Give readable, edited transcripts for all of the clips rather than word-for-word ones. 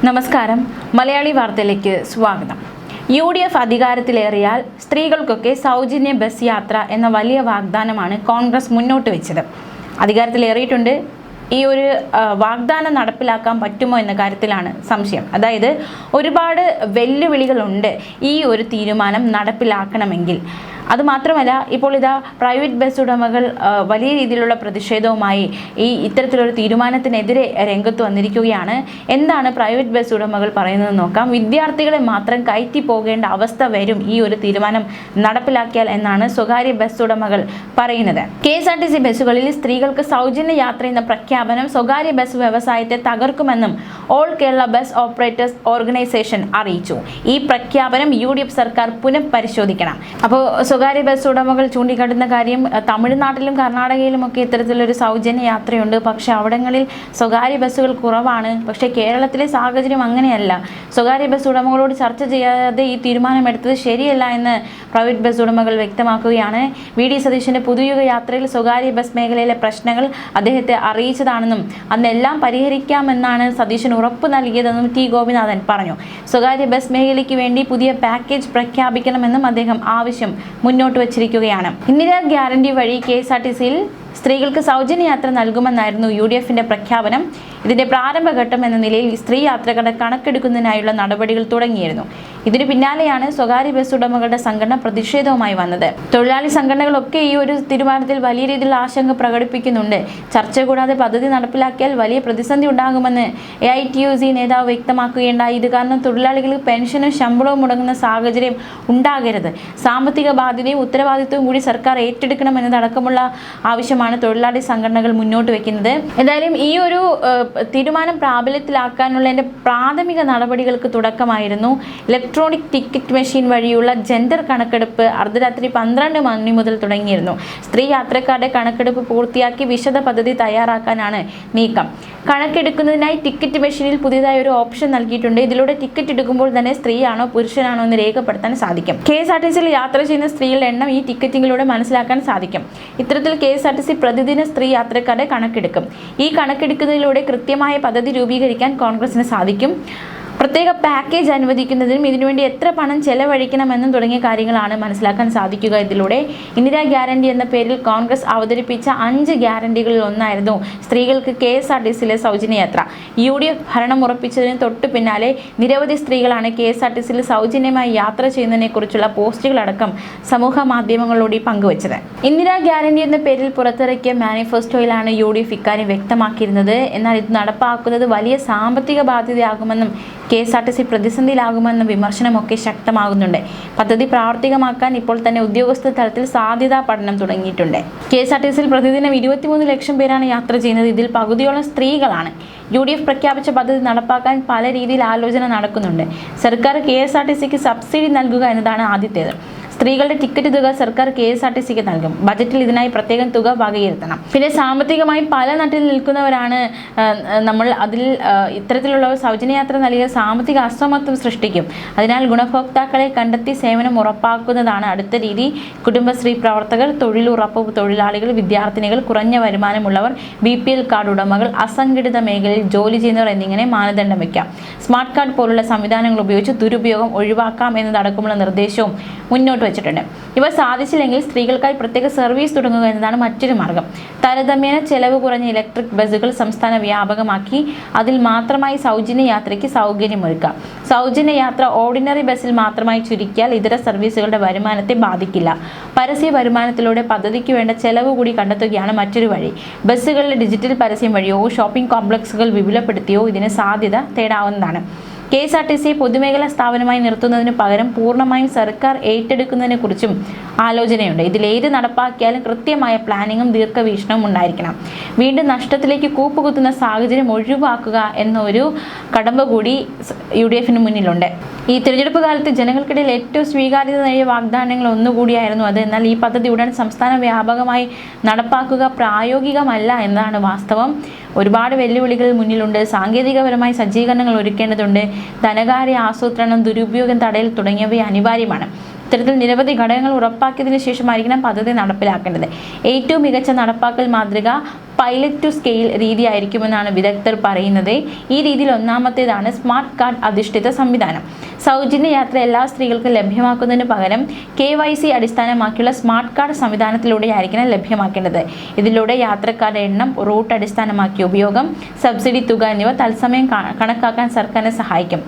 നമസ്കാരം. മലയാളി വാർത്തയിലേക്ക് സ്വാഗതം. UDF അധികാരത്തിലേറിയാൽ സ്ത്രീകൾക്കൊക്കെ സൗജന്യ ബസ് യാത്ര എന്ന വലിയ വാഗ്ദാനമാണ് കോൺഗ്രസ് മുന്നോട്ട് വെച്ചത്. അധികാരത്തിലേറിയിട്ടുണ്ട്. ഈ ഒരു വാഗ്ദാനം നടപ്പിലാക്കാൻ പറ്റുമോ എന്ന കാര്യത്തിലാണ് സംശയം. അതായത് ഒരുപാട് വെല്ലുവിളികളുണ്ട് ഈ ഒരു തീരുമാനം നടപ്പിലാക്കണമെങ്കിൽ. അതുമാത്രമല്ല, ഇപ്പോൾ ഇതാ പ്രൈവറ്റ് ബസ് ഉടമകൾ വലിയ രീതിയിലുള്ള പ്രതിഷേധവുമായി ഇത്തരത്തിലൊരു തീരുമാനത്തിനെതിരെ രംഗത്ത് വന്നിരിക്കുകയാണ്. എന്താണ് പ്രൈവറ്റ് ബസ് ഉടമകൾ പറയുന്നത് നോക്കാം. വിദ്യാർത്ഥികളെ മാത്രം കയറ്റി പോകേണ്ട അവസ്ഥ വരും ഈ ഒരു തീരുമാനം നടപ്പിലാക്കിയാൽ എന്നാണ് സ്വകാര്യ ബസ് ഉടമകൾ പറയുന്നത്. KSRTC ബസ്സുകളിൽ സ്ത്രീകൾക്ക് സൗജന്യ യാത്ര എന്ന പ്രഖ്യാപനം സ്വകാര്യ ബസ് വ്യവസായത്തെ തകർക്കുമെന്നും all Kerala bus operators organisation അറിയിച്ചു. ഈ പ്രഖ്യാപനം UDF സർക്കാർ പുനഃപരിശോധിക്കണം. അപ്പോൾ സ്വകാര്യ ബസ് ഉടമകൾ ചൂണ്ടിക്കാട്ടുന്ന കാര്യം, തമിഴ്നാട്ടിലും കർണാടകയിലുമൊക്കെ ഇത്തരത്തിലൊരു സൗജന്യ യാത്രയുണ്ട്. പക്ഷെ അവിടങ്ങളിൽ സ്വകാര്യ ബസ്സുകൾ കുറവാണ്. പക്ഷേ കേരളത്തിലെ സാഹചര്യം അങ്ങനെയല്ല. സ്വകാര്യ ബസ് ഉടമകളോട് ചർച്ച ചെയ്യാതെ ഈ തീരുമാനമെടുത്തത് ശരിയല്ല എന്ന് പ്രൈവറ്റ് ബസ് ഉടമകൾ വ്യക്തമാക്കുകയാണ്. VD സതീശന്റെ പുതുയുഗ യാത്രയിൽ സ്വകാര്യ ബസ് മേഖലയിലെ പ്രശ്നങ്ങൾ അദ്ദേഹത്തെ അറിയിച്ചതാണെന്നും അന്നെല്ലാം പരിഹരിക്കാമെന്നാണ് സതീശൻ ഉറപ്പ് നൽകിയതെന്നും T ഗോപിനാഥൻ പറഞ്ഞു. സ്വകാര്യ ബസ് മേഖലയ്ക്ക് വേണ്ടി പുതിയ പാക്കേജ് പ്രഖ്യാപിക്കണമെന്നും അദ്ദേഹം ആവശ്യം മുന്നോട്ട് വച്ചിരിക്കുകയാണ്. ഇന്ദിരാ ഗ്യാരണ്ടി വഴി KSRTCയിൽ സ്ത്രീകൾക്ക് സൗജന്യ യാത്ര നൽകുമെന്നായിരുന്നു UDFന്റെ പ്രഖ്യാപനം. ഇതിന്റെ പ്രാരംഭഘട്ടം എന്ന നിലയിൽ സ്ത്രീ യാത്രകളുടെ കണക്കെടുക്കുന്നതിനായുള്ള നടപടികൾ തുടങ്ങിയിരുന്നു. ഇതിനു പിന്നാലെയാണ് സ്വകാര്യ ബസ് ഉടമകളുടെ സംഘടന പ്രതിഷേധവുമായി വന്നത്. തൊഴിലാളി സംഘടനകളൊക്കെ ഈ ഒരു തീരുമാനത്തിൽ വലിയ രീതിയിലുള്ള ആശങ്ക പ്രകടിപ്പിക്കുന്നുണ്ട്. ചർച്ച കൂടാതെ പദ്ധതി നടപ്പിലാക്കിയാൽ വലിയ പ്രതിസന്ധി ഉണ്ടാകുമെന്ന് AITUC നേതാവ് വ്യക്തമാക്കുകയുണ്ടായി. ഇത് കാരണം തൊഴിലാളികൾക്ക് പെൻഷനും ശമ്പളവും മുടങ്ങുന്ന സാഹചര്യം ഉണ്ടാകരുത്. സാമ്പത്തിക ബാധ്യതയും ഉത്തരവാദിത്വവും കൂടി സർക്കാർ ഏറ്റെടുക്കണമെന്നതടക്കമുള്ള ആവശ്യമാണ് തൊഴിലാളി സംഘടനകൾ മുന്നോട്ട് വെക്കുന്നത്. എന്തായാലും ഈ ഒരു തീരുമാനം പ്രാബല്യത്തിലാക്കാനുള്ള പ്രാഥമിക നടപടികൾക്ക് തുടക്കമായിരുന്നു. ഇലക്ട്രോണിക് ടിക്കറ്റ് മെഷീൻ വഴിയുള്ള ജെൻഡർ കണക്കെടുപ്പ് അർദ്ധരാത്രി 12 മണി മുതൽ തുടങ്ങിയിരുന്നു. സ്ത്രീ യാത്രക്കാരുടെ കണക്കെടുപ്പ് പൂർത്തിയാക്കി വിശദ പദ്ധതി തയ്യാറാക്കാനാണ് നീക്കം. കണക്കെടുക്കുന്നതിനായി ടിക്കറ്റ് മെഷീനിൽ പുതിയതായി ഒരു ഓപ്ഷൻ നൽകിയിട്ടുണ്ട്. ഇതിലൂടെ ടിക്കറ്റ് എടുക്കുമ്പോൾ തന്നെ സ്ത്രീയാണോ പുരുഷനാണോ എന്ന് രേഖപ്പെടുത്താൻ സാധിക്കും. KSRTCയിൽ യാത്ര ചെയ്യുന്ന സ്ത്രീകളുടെ എണ്ണം ഈ ടിക്കറ്റിങ്ങിലൂടെ മനസ്സിലാക്കാൻ സാധിക്കും. ഇത്തരത്തിൽ KSRTC പ്രതിദിന സ്ത്രീ യാത്രക്കാരുടെ കണക്കെടുക്കും. ഈ കണക്കെടുക്കുന്നതിലൂടെ കൃത്യമായ പദ്ധതി രൂപീകരിക്കാൻ കോൺഗ്രസിന് സാധിക്കും. പ്രത്യേക പാക്കേജ് അനുവദിക്കുന്നതിനും ഇതിനുവേണ്ടി എത്ര പണം ചെലവഴിക്കണമെന്നും തുടങ്ങിയ കാര്യങ്ങളാണ് മനസ്സിലാക്കാൻ സാധിക്കുക. ഇതിലൂടെ ഇന്ദിരാ ഗ്യാരണ്ടി എന്ന പേരിൽ കോൺഗ്രസ് അവതരിപ്പിച്ച 5 ഗ്യാരണ്ടികളിൽ ഒന്നായിരുന്നു സ്ത്രീകൾക്ക് KSRTCയിലെ സൗജന്യ യാത്ര. UDF ഭരണം ഉറപ്പിച്ചതിന് തൊട്ടു പിന്നാലെ നിരവധി സ്ത്രീകളാണ് KSRTCയിൽ സൗജന്യമായി യാത്ര ചെയ്യുന്നതിനെക്കുറിച്ചുള്ള പോസ്റ്റുകളടക്കം സമൂഹ മാധ്യമങ്ങളിലൂടെ പങ്കുവച്ചത്. ഇന്ദിരാ ഗ്യാരണ്ടി എന്ന പേരിൽ പുറത്തിറക്കിയ മാനിഫെസ്റ്റോയിലാണ് UDF ഇക്കാര്യം വ്യക്തമാക്കിയിരുന്നത്. എന്നാൽ ഇത് നടപ്പാക്കുന്നത് വലിയ സാമ്പത്തിക ബാധ്യതയാകുമെന്നും KSRTC പ്രതിസന്ധിയിലാകുമെന്ന വിമർശനമൊക്കെ ശക്തമാകുന്നുണ്ട്. പദ്ധതി പ്രാവർത്തികമാക്കാൻ ഇപ്പോൾ തന്നെ ഉദ്യോഗസ്ഥ തലത്തിൽ സാധ്യതാ പഠനം തുടങ്ങിയിട്ടുണ്ട്. KSRTCയിൽ പ്രതിദിനം 23 ലക്ഷം പേരാണ് യാത്ര ചെയ്യുന്നത്. ഇതിൽ പകുതിയോളം സ്ത്രീകളാണ്. UDF പ്രഖ്യാപിച്ച പദ്ധതി നടപ്പാക്കാൻ പല രീതിയിൽ ആലോചന നടക്കുന്നുണ്ട്. സർക്കാർ KSRTCക്ക് സബ്സിഡി നൽകുക എന്നതാണ് ആദ്യത്തേത്. സ്ത്രീകളുടെ ടിക്കറ്റ് തുക സർക്കാർ KSRTCക്ക് നൽകും. ബജറ്റിൽ ഇതിനായി പ്രത്യേകം തുക വകയിരുത്തണം. പിന്നെ സാമ്പത്തികമായി പല നാട്ടിൽ നിൽക്കുന്നവരാണ് നമ്മൾ. അതിൽ ഇത്തരത്തിലുള്ള സൗജന്യ യാത്ര നൽകിയ സാമ്പത്തിക അസമത്വം സൃഷ്ടിക്കും. അതിനാൽ ഗുണഭോക്താക്കളെ കണ്ടെത്തി സേവനം ഉറപ്പാക്കുന്നതാണ് അടുത്ത രീതി. കുടുംബശ്രീ പ്രവർത്തകർ, തൊഴിലുറപ്പ് തൊഴിലാളികൾ, വിദ്യാർത്ഥിനികൾ, കുറഞ്ഞ വരുമാനമുള്ളവർ, BPL കാർഡ് ഉടമകൾ, അസംഘടിത മേഖലയിൽ ജോലി ചെയ്യുന്നവർ എന്നിങ്ങനെ മാനദണ്ഡം വയ്ക്കാം. സ്മാർട്ട് കാർഡ് പോലുള്ള സംവിധാനങ്ങൾ ഉപയോഗിച്ച് ദുരുപയോഗം ഒഴിവാക്കാം എന്നതടക്കമുള്ള നിർദ്ദേശവും മുന്നോട്ട് വെച്ചിട്ടുണ്ട്. ഇവ സാധിച്ചില്ലെങ്കിൽ സ്ത്രീകൾക്കായി പ്രത്യേക സർവീസ് തുടങ്ങുക എന്നതാണ് മറ്റൊരു മാർഗം. താരതമ്യേന ചെലവ് കുറഞ്ഞ ഇലക്ട്രിക് ബസ്സുകൾ സംസ്ഥാന വ്യാപകമാക്കി അതിൽ മാത്രമായി സൗജന്യ യാത്രയ്ക്ക് സൗകര്യമൊരുക്കാം. സൗജന്യ യാത്ര ഓർഡിനറി ബസ്സിൽ മാത്രമായി ചുരുക്കിയാൽ ഇതര സർവീസുകളുടെ വരുമാനത്തെ ബാധിക്കില്ല. പരസ്യ വരുമാനത്തിലൂടെ പദ്ധതിക്ക് വേണ്ട ചെലവ് കൂടി കണ്ടെത്തുകയാണ് മറ്റൊരു വഴി. ബസ്സുകളിലെ ഡിജിറ്റൽ പരസ്യം വഴിയോ ഷോപ്പിംഗ് കോംപ്ലക്സുകൾ വിപുലപ്പെടുത്തിയോ ഇതിന് സാധ്യത തേടാവുന്നതാണ്. KSRTCയെ പൊതുമേഖലാ സ്ഥാപനമായി നിർത്തുന്നതിന് പകരം പൂർണ്ണമായും സർക്കാർ ഏറ്റെടുക്കുന്നതിനെക്കുറിച്ചും ആലോചനയുണ്ട്. ഇതിലേത് നടപ്പാക്കിയാലും കൃത്യമായ പ്ലാനിങ്ങും ദീർഘവീക്ഷണവും ഉണ്ടായിരിക്കണം. വീണ്ടും നഷ്ടത്തിലേക്ക് കൂപ്പുകുത്തുന്ന സാഹചര്യം ഒഴിവാക്കുക എന്നൊരു കടമ്പ കൂടി UDFന് മുന്നിലുണ്ട്. ഈ തിരഞ്ഞെടുപ്പ് കാലത്ത് ജനങ്ങൾക്കിടയിൽ ഏറ്റവും സ്വീകാര്യത നേടിയ വാഗ്ദാനങ്ങൾ ഒന്നുകൂടിയായിരുന്നു അത്. എന്നാൽ ഈ പദ്ധതി ഉടൻ സംസ്ഥാന വ്യാപകമായി നടപ്പാക്കുക പ്രായോഗികമല്ല എന്നതാണ് വാസ്തവം. ഒരുപാട് വെല്ലുവിളികൾ മുന്നിലുണ്ട്. സാങ്കേതികപരമായി സജ്ജീകരണങ്ങൾ ഒരുക്കേണ്ടതുണ്ട്. ധനകാര്യ ആസൂത്രണം, ദുരുപയോഗം തടയൽ തുടങ്ങിയവ അനിവാര്യമാണ്. ഇത്തരത്തിൽ നിരവധി ഘടകങ്ങൾ ഉറപ്പാക്കിയതിനു ശേഷമായിരിക്കണം പദ്ധതി നടപ്പിലാക്കേണ്ടത്. ഏറ്റവും മികച്ച നടപ്പാക്കൽ മാതൃക പൈലറ്റ് ടു സ്കെയിൽ രീതിയായിരിക്കുമെന്നാണ് വിദഗ്ധർ പറയുന്നത്. ഈ രീതിയിൽ ഒന്നാമത്തേതാണ് സ്മാർട്ട് കാർഡ് അധിഷ്ഠിത സംവിധാനം. സൗജന്യ യാത്ര എല്ലാ സ്ത്രീകൾക്കും ലഭ്യമാക്കുന്നതിന് പകരം KYC അടിസ്ഥാനമാക്കിയുള്ള സ്മാർട്ട് കാർഡ് സംവിധാനത്തിലൂടെയായിരിക്കണം ലഭ്യമാക്കേണ്ടത്. ഇതിലൂടെ യാത്രക്കാരുടെ എണ്ണം, റൂട്ട് അടിസ്ഥാനമാക്കിയ ഉപയോഗം, സബ്സിഡി തുക എന്നിവ തത്സമയം കണക്കാക്കാൻ സർക്കാരിനെ സഹായിക്കും.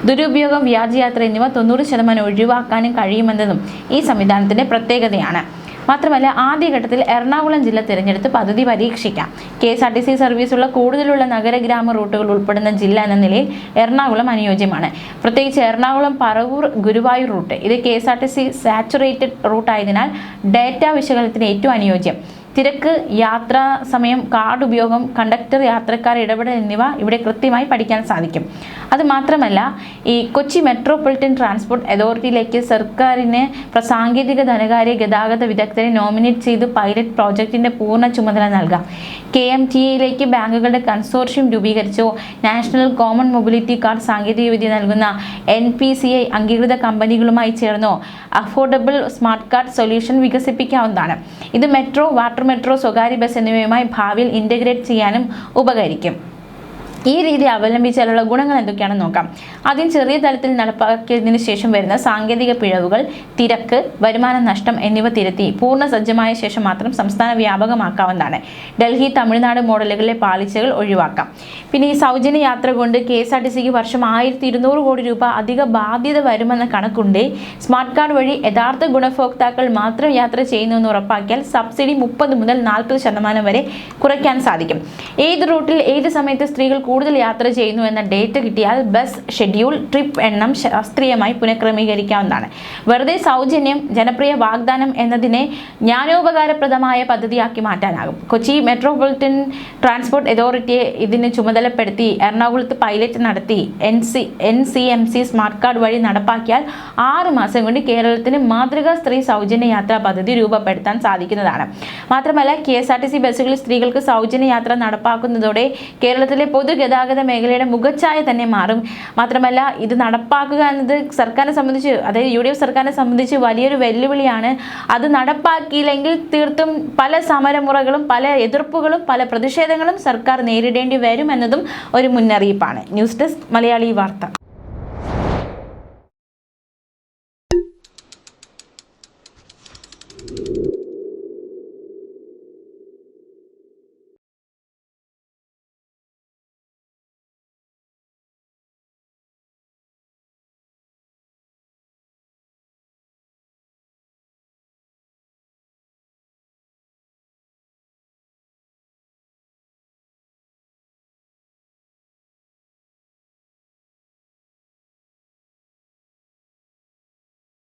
ദുരുപയോഗം, വ്യാജയാത്ര എന്നിവ 90% ഒഴിവാക്കാനും കഴിയുമെന്നതും ഈ സംവിധാനത്തിന്റെ പ്രത്യേകതയാണ്. മാത്രമല്ല, ആദ്യഘട്ടത്തിൽ എറണാകുളം ജില്ല തിരഞ്ഞെടുത്ത് പദ്ധതി പരീക്ഷിക്കാം. KSRTC സർവീസുള്ള കൂടുതലുള്ള നഗര ഗ്രാമ റൂട്ടുകൾ ഉൾപ്പെടുന്ന ജില്ല എന്ന നിലയിൽ എറണാകുളം അനുയോജ്യമാണ്. പ്രത്യേകിച്ച് എറണാകുളം പറവൂർ ഗുരുവായൂർ റൂട്ട്. ഇത് KSRTC സാച്ചുറേറ്റഡ് റൂട്ടായതിനാൽ ഡാറ്റ വിശകലനത്തിന് ഏറ്റവും അനുയോജ്യം. തിരക്ക്, യാത്രാ സമയം, കാർഡ് ഉപയോഗം, കണ്ടക്ടർ, യാത്രക്കാർ ഇടപെടൽ എന്നിവ ഇവിടെ കൃത്യമായി പഠിക്കാൻ സാധിക്കും. അതുമാത്രമല്ല, ഈ കൊച്ചി മെട്രോപൊളിറ്റൻ ട്രാൻസ്പോർട്ട് അതോറിറ്റിയിലേക്ക് സർക്കാരിന് സാങ്കേതിക, ധനകാര്യ, ഗതാഗത വിദഗ്ധരെ നോമിനേറ്റ് ചെയ്ത് പൈലറ്റ് പ്രോജക്റ്റിന്റെ പൂർണ്ണ ചുമതല നൽകാം. KMTA ബാങ്കുകളുടെ കൺസോർഷ്യം രൂപീകരിച്ചോ നാഷണൽ കോമൺ മൊബിലിറ്റി കാർഡ് സാങ്കേതികവിദ്യ നൽകുന്ന NPCI അംഗീകൃത കമ്പനികളുമായി ചേർന്നോ അഫോർഡബിൾ സ്മാർട്ട് കാർഡ് സൊല്യൂഷൻ വികസിപ്പിക്കാവുന്നതാണ്. ഇത് മെട്രോ, വാട്ടർ മെട്രോ, സ്വകാര്യ ബസ് എന്നിവയുമായി ഭാവിയിൽ ഇൻ്റഗ്രേറ്റ് ചെയ്യാനും ഉപകരിക്കും. ഈ രീതി അവലംബിച്ചാലുള്ള ഗുണങ്ങൾ എന്തൊക്കെയാണെന്ന് നോക്കാം. ആദ്യം, ചെറിയ തലത്തിൽ നടപ്പാക്കിയതിനു ശേഷം വരുന്ന സാങ്കേതിക പിഴവുകൾ, തിരക്ക്, വരുമാന നഷ്ടം എന്നിവ തിരുത്തി പൂർണ്ണ സജ്ജമായ ശേഷം മാത്രം സംസ്ഥാന വ്യാപകമാക്കാവുന്നതാണ്. ഡൽഹി, തമിഴ്നാട് മോഡലുകളിലെ പാളിച്ചകൾ ഒഴിവാക്കാം. പിന്നെ ഈ സൗജന്യ യാത്ര കൊണ്ട് KSRTCക്ക് വർഷം 1200 കോടി രൂപ അധിക ബാധ്യത വരുമെന്ന കണക്കുണ്ട്. സ്മാർട്ട് കാർഡ് വഴി യഥാർത്ഥ ഗുണഭോക്താക്കൾ മാത്രം യാത്ര ചെയ്യുന്നുവെന്ന് ഉറപ്പാക്കിയാൽ സബ്സിഡി 30 മുതൽ 40% വരെ കുറയ്ക്കാൻ സാധിക്കും. ഏത് റൂട്ടിൽ ഏത് സമയത്ത് സ്ത്രീകൾ കൂടുതൽ യാത്ര ചെയ്യുന്നു എന്ന ഡേറ്റ കിട്ടിയാൽ ബസ് ഷെഡ്യൂൾ, ട്രിപ്പ് എണ്ണം ശാസ്ത്രീയമായി പുനഃക്രമീകരിക്കാവുന്നതാണ്. വെറുതെ സൗജന്യം, ജനപ്രിയ വാഗ്ദാനം എന്നതിനെ ജ്ഞാനോപകാരപ്രദമായ പദ്ധതിയാക്കി മാറ്റാനാകും. കൊച്ചി മെട്രോപൊളിറ്റൻ ട്രാൻസ്പോർട്ട് അതോറിറ്റിയെ ഇതിന് ചുമതലപ്പെടുത്തി എറണാകുളത്ത് പൈലറ്റ് നടത്തി NCMC സ്മാർട്ട് കാർഡ് വഴി നടപ്പാക്കിയാൽ 6 മാസം കൊണ്ട് കേരളത്തിന് മാതൃകാ സ്ത്രീ സൗജന്യ യാത്രാ പദ്ധതി രൂപപ്പെടുത്താൻ സാധിക്കുന്നതാണ്. മാത്രമല്ല, KSRTC ബസ്സുകളിൽ സ്ത്രീകൾക്ക് സൗജന്യ യാത്ര നടപ്പാക്കുന്നതോടെ കേരളത്തിലെ പൊതുഗതാഗത മേഖലയുടെ മുഖച്ഛായ തന്നെ മാറും. മാത്രമല്ല, ഇത് നടപ്പാക്കുക എന്നത് സർക്കാരിനെ സംബന്ധിച്ച്, അതായത് UDF സർക്കാരിനെ സംബന്ധിച്ച് വലിയൊരു വെല്ലുവിളിയാണ്. അത് നടപ്പാക്കിയില്ലെങ്കിൽ തീർത്തും പല സമരമുറകളും, പല എതിർപ്പുകളും, പല പ്രതിഷേധങ്ങളും സർക്കാർ നേരിടേണ്ടി വരും എന്നതും ഒരു മുന്നറിയിപ്പാണ്. ന്യൂസ് ഡെസ്ക് മലയാളി വാർത്ത.